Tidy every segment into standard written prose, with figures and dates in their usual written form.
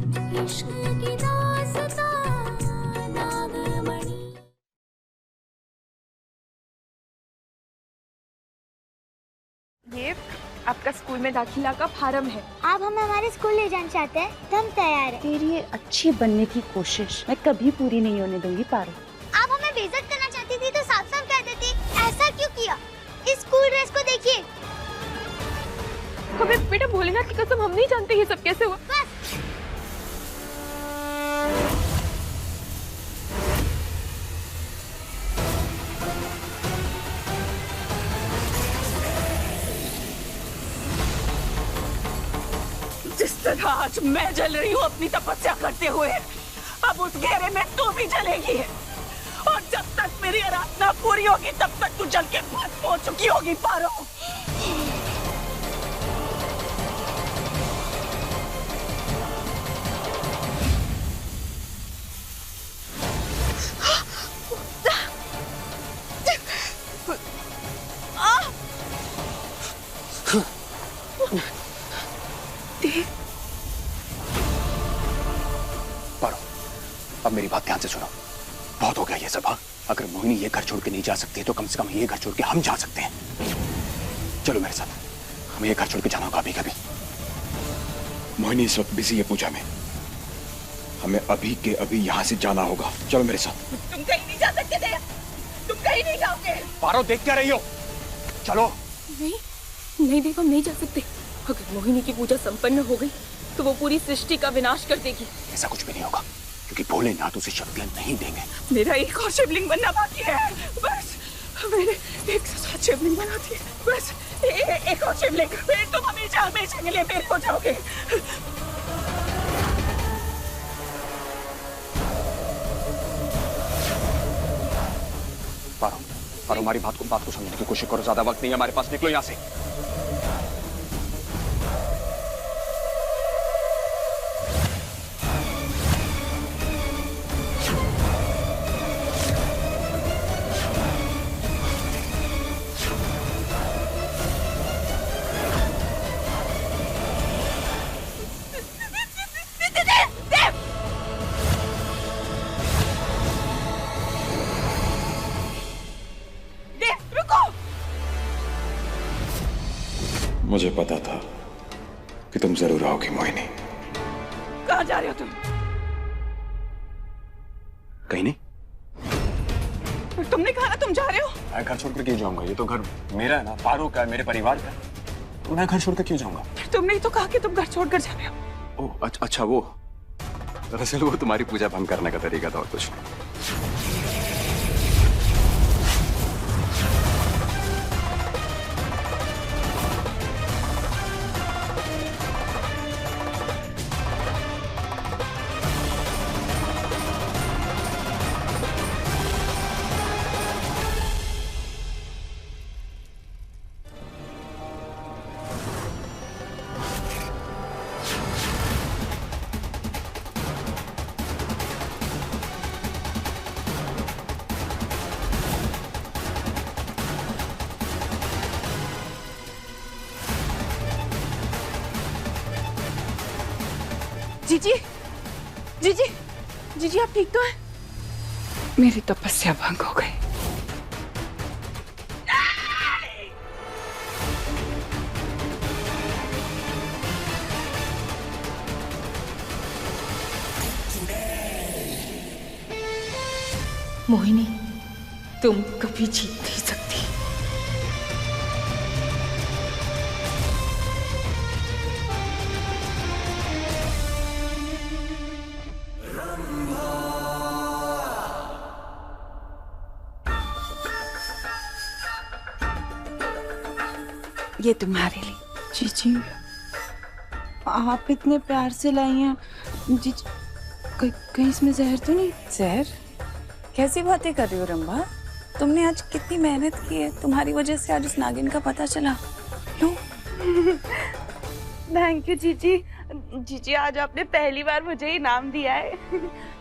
इश्क की दास्तां नागमणि। ये आपका स्कूल में दाखिला का फार्म है। आप हमें हमारे स्कूल ले जाना चाहते हैं तो हम तैयार हैं। तेरी ये अच्छी बनने की कोशिश मैं कभी पूरी नहीं होने दूंगी पारो। आप हमें बेइज्जत करना चाहती थी तो साफ साफ कह देती, ऐसा क्यों किया? इस स्कूल ड्रेस को देखिए। हमें बेटा भोलेनाथ की कसम हम नहीं जानते ये सब कैसे हुआ। बस जिस तरह आज मैं जल रही हूँ अपनी तपस्या करते हुए, अब उस घेरे में तू भी जलेगी। और जब तक मेरी आराधना पूरी होगी तब तक तू जल के भस्म हो चुकी होगी पारो। पारो, अब मेरी बात ध्यान से सुनो। बहुत हो गया ये सब। हाँ, अगर मोहिनी ये घर छोड़ के नहीं जा सकती तो कम से कम ये घर छोड़ के हम जा सकते हैं। चलो मेरे साथ, हमें ये घर छोड़ के जाना होगा अभी कभी। मोहिनी इस वक्त बिजी है पूजा में, हमें अभी के अभी यहाँ से जाना होगा। चलो मेरे साथ। तुम कहीं नहीं जा सकते थे, तुम कहीं नहीं जाओगे। पारो देख क्या रही हो? चलो। नहीं देव, हम नहीं जा सकते। अगर मोहिनी की पूजा संपन्न हो गई तो वो पूरी सृष्टि का विनाश कर देगी। ऐसा कुछ भी नहीं होगा क्योंकि भोलेनाथ उसे शक्तियां नहीं देंगे। मेरा एक और शिवलिंग बनना बाकी है। बस मेरे 107 शिवलिंग बनाती है। बस एक और शिवलिंग, फिर तुम हमेशा हमेशा के लिए मेरे हो जाओगे। पारो, पारो हमारी बात को समझने की कोशिश करो। ज्यादा वक्त नहीं है हमारे पास, निकलो यहाँ से। मुझे पता था कि तुम जरूर आओगी मोहिनी। कहाँ जा रहे हो तुम? कहीं नहीं। तुमने कहा ना तुम जा रहे हो। मैं घर छोड़कर क्यों जाऊंगा? ये तो घर मेरा है ना, पारो का है, मेरे परिवार का। तो मैं घर छोड़कर क्यों जाऊंगा? तुमने ही तो कहा कि तुम घर छोड़कर जा रहे हो। ओह अच्छा, वो दरअसल वो तुम्हारी पूजा भंग करने का तरीका था और कुछ नहीं। जीजी आप ठीक तो हैं? मेरी तपस्या भंग हो गई। मोहिनी, तुम कभी जीत नहीं सकती। ये तुम्हारे लिए। जीजी, आप इतने प्यार से लाई हैं। जीजी, कहीं इसमें जहर तो नहीं? जहर? कैसी बातें कर रही हो रंभा? तुमने आज कितनी मेहनत की है, तुम्हारी वजह से आज उस नागिन का पता चला। लो। थैंक यू जीजी। जीजी, आज आपने पहली बार मुझे इनाम दिया है।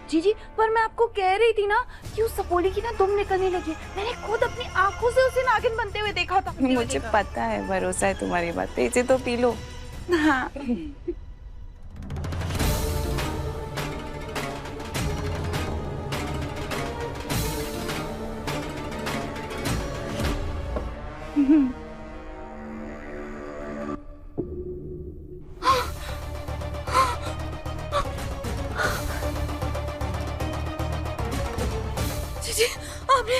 जीजी, पर मैं आपको कह रही थी ना कि उस सपोली की ना दुम निकलने लगी। मैंने खुद अपनी आंखों से उसे नागिन बनते हुए देखा था। मुझे पता है, भरोसा है तुम्हारी बात पे। इसे तो पी लो। हाँ। जीजी, आपने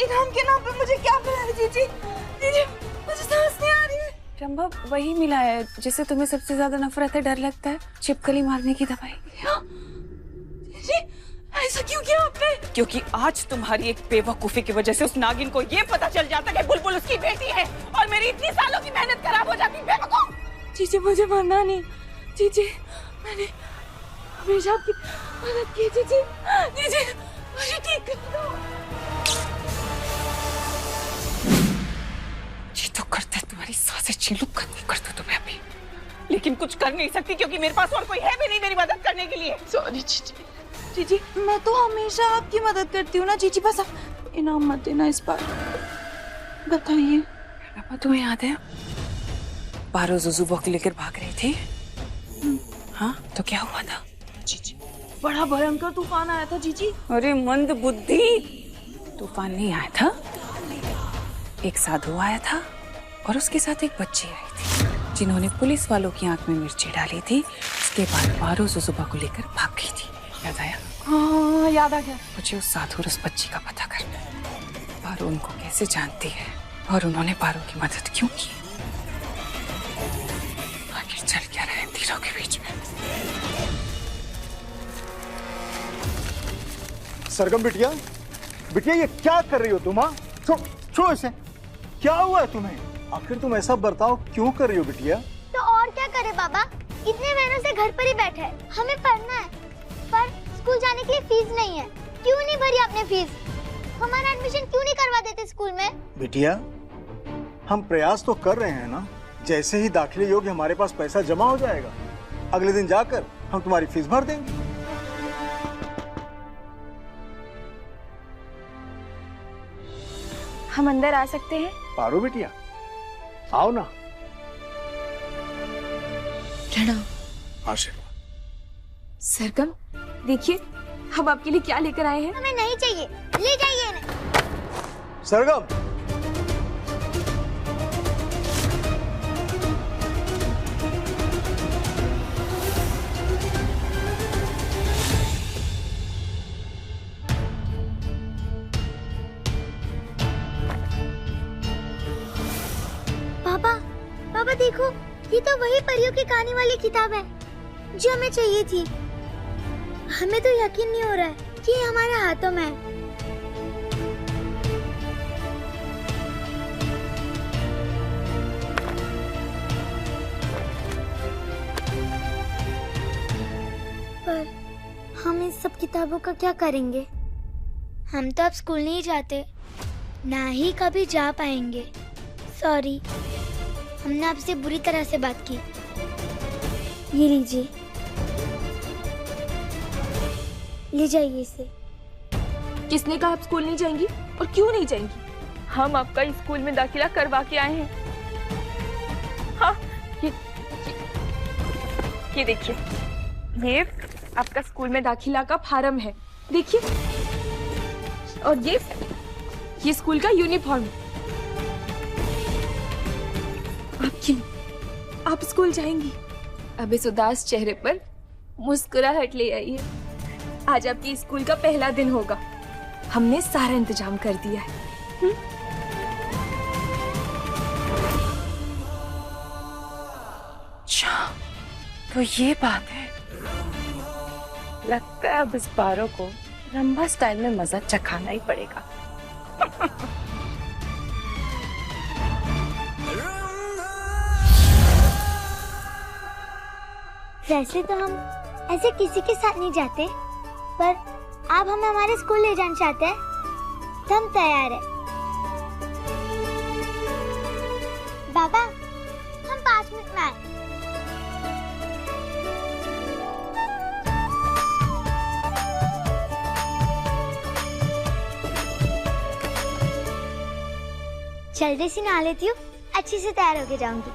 इनाम के नाम पे मुझे क्या मिला जीजी? जीजी, मुझे सांस नहीं आ रही है। रंभा वही मिला है जिससे तुम्हें सबसे ज्यादा नफरत है, डर लगता है, छिपकली मारने की दवाई। जीजी, ऐसा क्यों किया आपने? क्योंकि आज तुम्हारी एक बेवकूफी की वजह से उस नागिन को ये पता चल जाता कि बुलबुल उसकी बेटी है और मेरी इतनी सालों की मेहनत खराब हो जाती। बेवकूफ! जीजी, मुझे मारना नहीं। जीजी, मैंने हमेशा आपकी मदद की। जीजी, जीजी, मुझे ठीक कर दो। ये तो करते तुम्हारी सांसें छीलू खत्म कर दो तुम्हें अभी, लेकिन कुछ कर नहीं सकती क्योंकि मेरे पास और कोई है भी नहीं मेरी मदद करने के लिए। सॉरी जीजी। जीजी, मैं तो हमेशा आपकी मदद करती हूँ ना जीजी, बस आप इनाम मत देना इस बार। बताइए। रंभा तुम्हें याद है पारो जुजुबा को लेकर भाग रही थी? हाँ, तो क्या हुआ था? जीजी, बड़ा भयंकर तूफान आया था जीजी। अरे मंद बुद्धि, तूफान नहीं आया था, एक साधु आया था और उसके साथ एक बच्ची आई थी जिन्होंने पुलिस वालों की आंख में मिर्ची डाली थी। उसके बाद पारो जुजुबा को लेकर भाग गई थी। याद आया? हाँ, याद आ गया। मुझे उस साधु और उस बच्ची का पता करना है। पारो उनको कैसे जानती है और उन्होंने पारो की मदद क्यों की? आखिर चल क्या रहा है इन तीनों के बीच में? सरगम बिटिया, बिटिया ये क्या कर रही हो तुम? हाँ, छोड़ो इसे। क्या हुआ है तुम्हें? आखिर तुम ऐसा बर्ताव क्यों कर रही हो बिटिया? तो और क्या करे बाबा, इतने महीनों से घर पर ही बैठे हैं। हमें पढ़ना है पर स्कूल जाने के लिए फीस नहीं है। क्यों नहीं भरी आपने फीस? हमारा एडमिशन क्यों नहीं करवा देते स्कूल में? बिटिया, हम प्रयास तो कर रहे हैं ना। जैसे ही दाखिले योग्य हमारे पास पैसा जमा हो जाएगा, अगले दिन जाकर हम तुम्हारी फीस भर देंगे। हम अंदर आ सकते हैं? पारो बिटिया, आओ ना। प्रणाम। आशीर्वाद। सरगम, देखिए हम आपके लिए क्या लेकर आए हैं। हमें नहीं चाहिए, ले जाइए इन्हें। सरगम, पापा, पापा देखो, ये तो वही परियों की कहानी वाली किताब है जो हमें चाहिए थी। हमें तो यकीन नहीं हो रहा है कि ये हमारे हाथों में है। पर हम इन सब किताबों का क्या करेंगे? हम तो अब स्कूल नहीं जाते, ना ही कभी जा पाएंगे। सॉरी, हमने आपसे बुरी तरह से बात की। ये लीजिए, ले जाइए इसे। किसने कहा आप स्कूल नहीं जाएंगी और क्यों नहीं जाएंगी? हम आपका इस स्कूल में दाखिला करवा के आए हैं। हाँ, ये देखिए, ये आपका स्कूल में दाखिला का फार्म है, देखिए। और ये स्कूल का यूनिफॉर्म। आप क्यों? आप स्कूल जाएंगी? अब इस उदास चेहरे पर मुस्कुराहट ले आइए। आज आपकी स्कूल का पहला दिन होगा। हमने सारा इंतजाम कर दिया है। अच्छा, तो ये बात है। लगता है अब इस पारो को रंभा स्टाइल में मजा चखाना ही पड़ेगा। वैसे तो हम ऐसे किसी के साथ नहीं जाते, पर आप हमें हमारे स्कूल ले जाना चाहते हैं तो हम तैयार हैं। बाबा, हम 5 मिनट में आए। जल्दी से नहा लेती हूँ, अच्छे से तैयार होके जाऊंगी।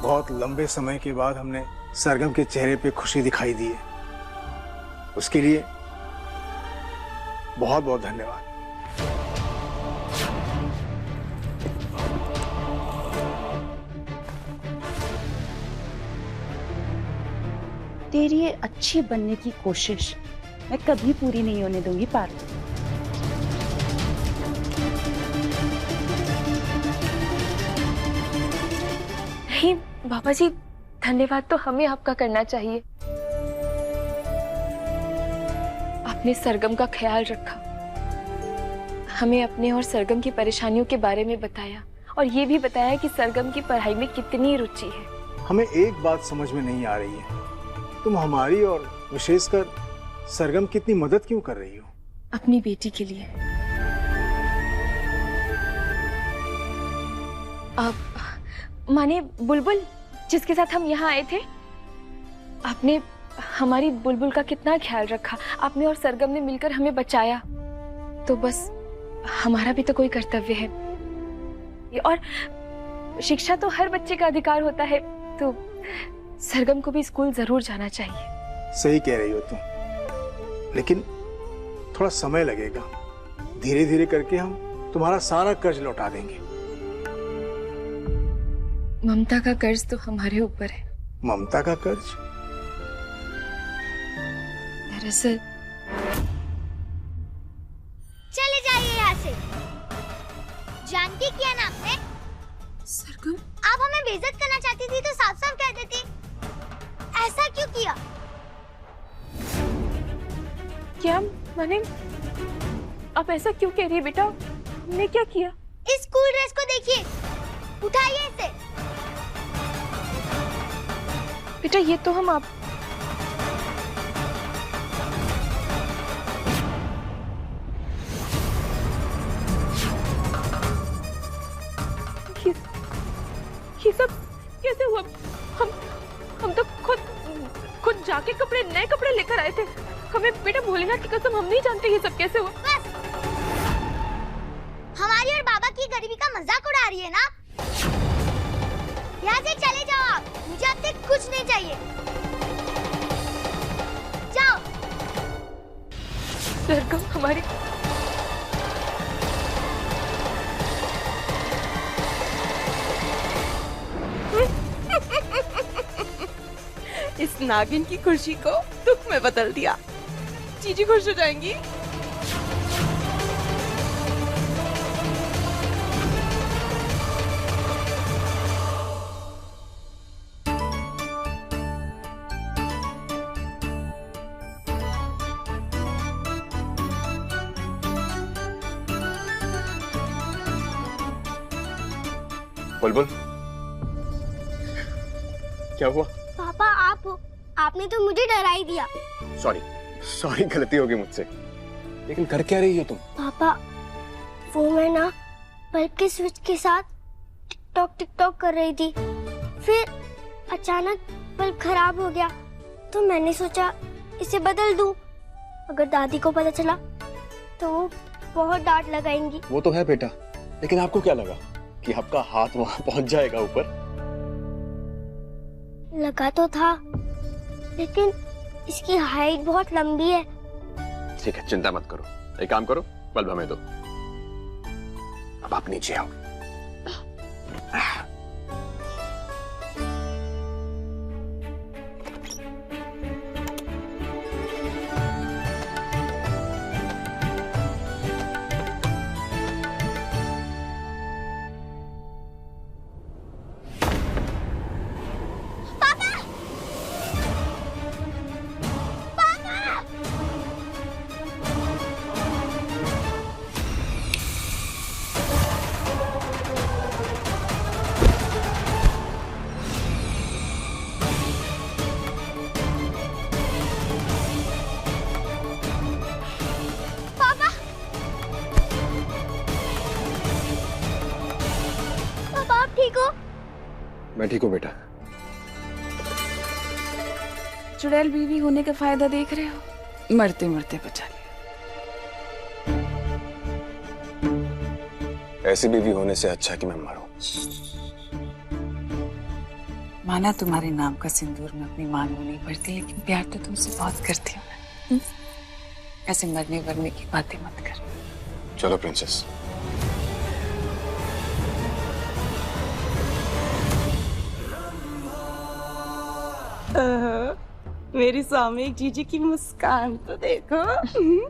बहुत लंबे समय के बाद हमने सरगम के चेहरे पे खुशी दिखाई दी है, उसके लिए बहुत बहुत धन्यवाद। तेरी ये अच्छी बनने की कोशिश मैं कभी पूरी नहीं होने दूंगी पारो। नहीं बाबा जी, धन्यवाद तो हमें आपका करना चाहिए। आपने सरगम का ख्याल रखा, हमें अपने और सरगम की परेशानियों के बारे में बताया और ये भी बताया कि सरगम की पढ़ाई में कितनी रुचि है। हमें एक बात समझ में नहीं आ रही है, तुम हमारी और विशेषकर सरगम की इतनी मदद क्यों कर रही हो? अपनी बेटी के लिए। आप माने बुलबुल जिसके साथ हम यहाँ आए थे, आपने हमारी बुलबुल का कितना ख्याल रखा, आपने और सरगम ने मिलकर हमें बचाया। तो बस हमारा भी तो कोई कर्तव्य है। और शिक्षा तो हर बच्चे का अधिकार होता है, तो सरगम को भी स्कूल जरूर जाना चाहिए। सही कह रही हो तुम, लेकिन थोड़ा समय लगेगा। धीरे धीरे करके हम तुम्हारा सारा कर्ज लौटा देंगे। ममता का कर्ज तो हमारे ऊपर है। ममता का कर्ज? दरअसल चले जाइए यहाँ से। जानती क्या नाम है? सरगम, आप हमें बेइज्जत करना चाहती थी तो साफ साफ कह देती। ऐसा क्यों किया? क्या माने आप ऐसा क्यों कह रही है बेटा? हमने क्या किया? इस स्कूल ड्रेस को देखिए, उठाइए इसे। बेटा ये तो हम आप ये सब कैसे हुआ? हम तो खुद जाके नए कपड़े लेकर आए थे। हमें बेटा भोलेनाथ की कसम, हम नहीं जानते ये सब कैसे हुआ। बस हमारी और बाबा की गरीबी का मजाक उड़ा रही है ना? यहाँ से चले जाओ आप, मुझे आपसे कुछ नहीं चाहिए। जाओ। सरगम हमारी इस नागिन की खुशी को दुख में बदल दिया। जीजी खुश हो जाएंगी। बुलबुल, क्या हुआ? पापा आप हो, आपने तो मुझे डरा ही दिया। सॉरी, गलती हो गई मुझसे। लेकिन कर क्या रही हो तुम? पापा वो मैं ना बल्ब के स्विच के साथ टिक टॉक कर रही थी, फिर अचानक बल्ब खराब हो गया तो मैंने सोचा इसे बदल दूं। अगर दादी को पता चला तो वो बहुत डांट लगाएंगी। वो तो है बेटा, लेकिन आपको क्या लगा कि आपका हाथ वहां पहुंच जाएगा ऊपर? लगा तो था, लेकिन इसकी हाइट बहुत लंबी है। ठीक है, चिंता मत करो। एक काम करो, बल्ब हमें दो। अब आप नीचे आओ। मैं ठीक हूँ बेटा। चुड़ैल बीवी होने का फायदा देख रहे हो? मरते मरते बचा लिया। ऐसी बीवी होने से अच्छा कि मैं मरूं। माना तुम्हारे नाम का सिंदूर मैं अपनी मांग में नहीं भरती, लेकिन प्यार तो तुमसे बहुत करती हूँ ना। ऐसे मरने वरने की बातें मत कर। चलो प्रिंसेस। मेरी सामयिक जीजी की मुस्कान तो देखो,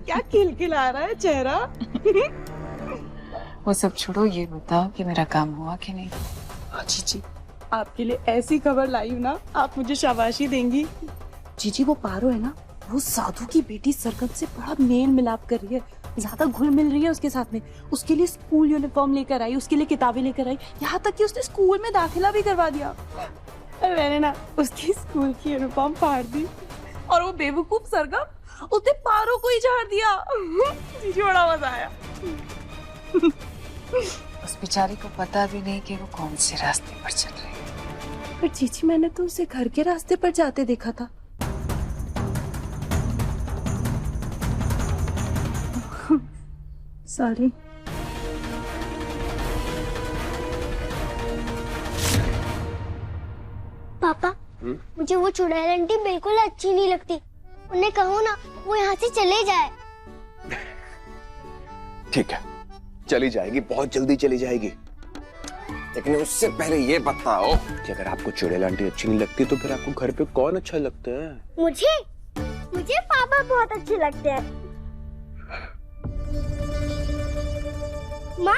क्या खिलखिला रहा है चेहरा। वो सब छोड़ो, ये बताओ कि मेरा काम हुआ कि नहीं। जीजी आपके लिए ऐसी खबर लाई हूँ ना, आप मुझे शाबाशी देंगी। जीजी वो पारो है ना, वो साधु की बेटी सरगम से बड़ा मेल मिलाप कर रही है, ज्यादा घुल मिल रही है उसके साथ में। उसके लिए स्कूल यूनिफॉर्म लेकर आई, उसके लिए किताबें लेकर आई, यहाँ तक कि उसने स्कूल में दाखिला भी करवा दिया। मैंने ना उसकी स्कूल की यूनिफॉर्म फाड़ दी और वो बेवकूफ सरगम उसने पारो को ही झाड़ दिया। जीजी बड़ा मजा आया। उस बेचारी को पता भी नहीं कि वो कौन से रास्ते पर चल रही है। पर जीजी मैंने तो उसे घर के रास्ते पर जाते देखा था। सॉरी। पापा मुझे वो चुड़ैल आंटी बिल्कुल अच्छी नहीं लगती। उन्हें कहो ना वो यहाँ से चले जाए। ठीक है, चली जाएगी, बहुत जल्दी चली जाएगी। लेकिन उससे पहले ये बताओ कि अगर आपको चुड़ैल आंटी अच्छी नहीं लगती तो फिर आपको घर पे कौन अच्छा लगता है? मुझे पापा बहुत अच्छे लगते हैं। माँ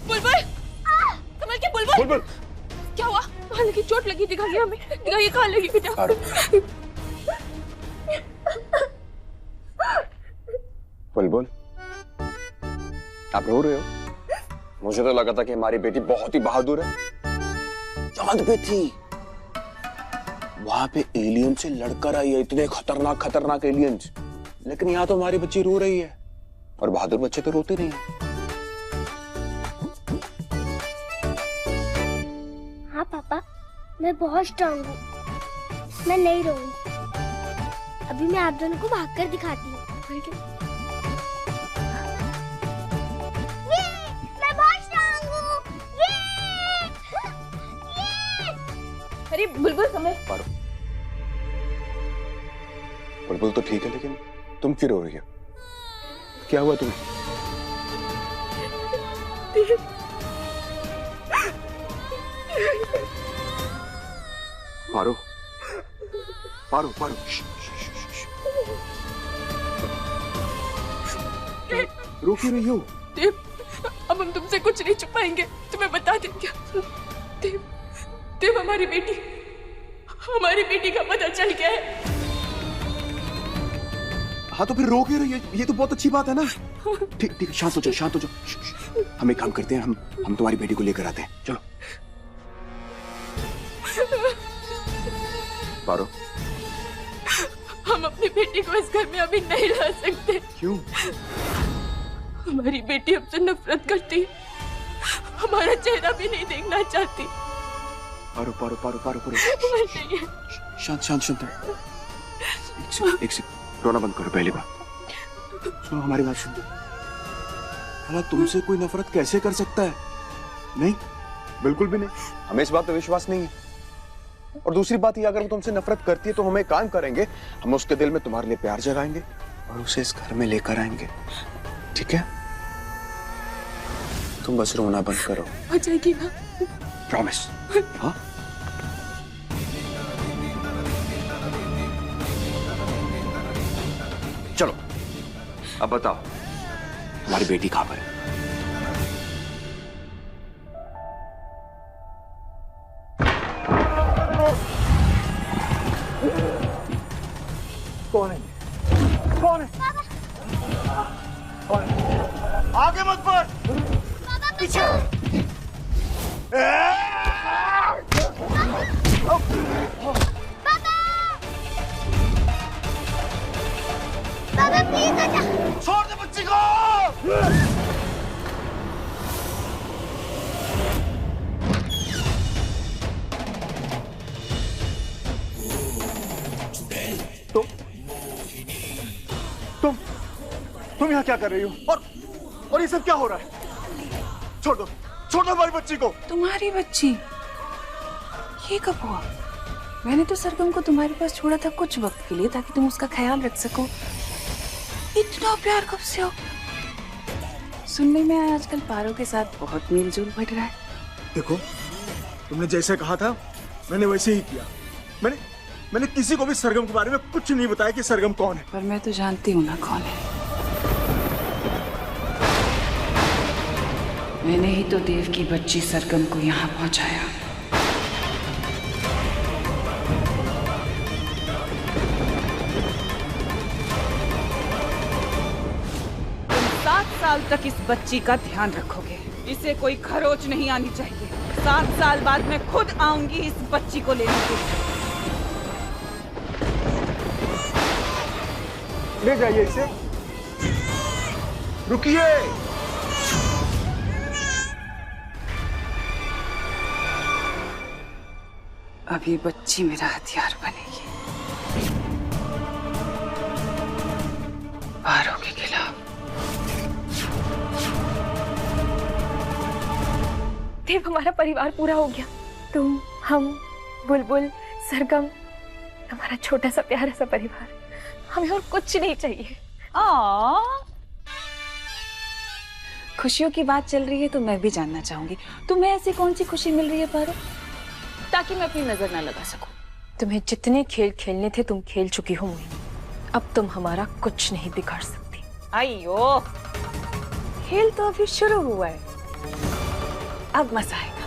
बुलबुल, कमल के बुलबुल। बुलबुल क्या हुआ? कहाँ लगी? चोट लगी? दिखाइए हमें, दिखाइए कहाँ लगी बेटा। बुलबुल आप रो रहे हो? मुझे तो लगा था कि हमारी बेटी बहुत ही बहादुर है। चांद पे थी, वहां पे एलियन से लड़कर आई है, इतने खतरनाक खतरनाक एलियंस। लेकिन यहाँ तो हमारी बच्ची रो रही है, और बहादुर बच्चे तो रोते नहीं हैं। हाँ पापा, मैं बहुत स्ट्रांग हूँ, मैं नहीं रोऊंगी। अभी मैं आप दोनों को भागकर दिखाती हूँ। मैं बहुत स्ट्रांग हूँ। अरे बुलबुल कमल। पारो, बुलबुल तो ठीक है, लेकिन तुम क्यों रो रही हो? क्या हुआ तुम्हें? पारो, पारो, पारो, रो क्यों रही हो? देव, अब हम तुमसे कुछ नहीं छुपाएंगे, तुम्हें बता दें क्या? देव, देव हमारी बेटी का पता चल गया है। हाँ तो फिर रो क्यों रही है? ये तो बहुत अच्छी बात है ना। ठीक ठीक, शांत हो जाओ, शांत हो जाओ। हम एक काम करते हैं, हम तुम्हारी बेटी को लेकर आते हैं। चलो। पारो, हम अपनी बेटी को इस घर में अभी नहीं ला सकते। क्यों? हमारी बेटी हमसे नफरत करती है, हमारा चेहरा भी नहीं देखना चाहती। पारो, पारो, पारो, पारो, पारो। शांत, शांत, शांत। एक सेकंड, रोना बंद करो। पहली बात सुनो, हमारी बात सुनो। भला तुमसे कोई नफरत कैसे कर सकता है? नहीं, बिल्कुल भी नहीं। हमें इस बात पे विश्वास नहीं है। और दूसरी बात ये, अगर वो तुमसे नफरत करती है तो हमें काम करेंगे, हम उसके दिल में तुम्हारे लिए प्यार जगाएंगे और उसे इस घर में लेकर आएंगे। ठीक है? तुम बस रोना बंद करो। हो जाएगी ना? प्रॉमिस। हाँ? चलो, अब बताओ हमारी बेटी कहाँ पर है? कौन है? कौन है? कौन है? आगे मत बढ़, पीछे। पापा प्लीज आजा। छोड़ दे बच्ची को। तुम यहाँ क्या कर रही हो? और ये सब क्या हो रहा है? छोड़ दो, छोड़ दो हमारी बच्ची को। तुम्हारी बच्ची? ये कब हुआ? मैंने तो सरगम को तुम्हारे पास छोड़ा था कुछ वक्त के लिए ताकि तुम उसका ख्याल रख सको। इतना प्यार कब से हो? सुनने में आया आजकल पारो के साथ बहुत मेलजोल बढ़ रहा है। देखो, तुमने जैसे कहा था मैंने वैसे ही किया। मैंने किसी को भी सरगम के बारे में कुछ नहीं बताया कि सरगम कौन है। पर मैं तो जानती हूँ ना कौन है। मैंने ही तो देव की बच्ची सरगम को यहाँ पहुंचाया। तुम 7 साल तक इस बच्ची का ध्यान रखोगे। इसे कोई खरोच नहीं आनी चाहिए। 7 साल बाद मैं खुद आऊंगी इस बच्ची को लेने के लिए। ले जाइए इसे। रुकिए। अब ये बच्ची मेरा हथियार बनेगी पारो के खिलाफ। देव, हमारा परिवार पूरा हो गया। तुम, हम, बुलबुल, सरगम, हमारा छोटा सा प्यारा सा परिवार। हमें और कुछ नहीं चाहिए। खुशियों की बात चल रही है तो मैं भी जानना चाहूंगी, तुम्हें ऐसी कौन सी खुशी मिल रही है पारो, ताकि मैं अपनी नजर ना लगा सकूं। तुम्हें जितने खेल खेलने थे तुम खेल चुकी हो मोहिनी। अब तुम हमारा कुछ नहीं बिगाड़ सकती। अयो, खेल तो अभी शुरू हुआ है, अब मजा आएगा।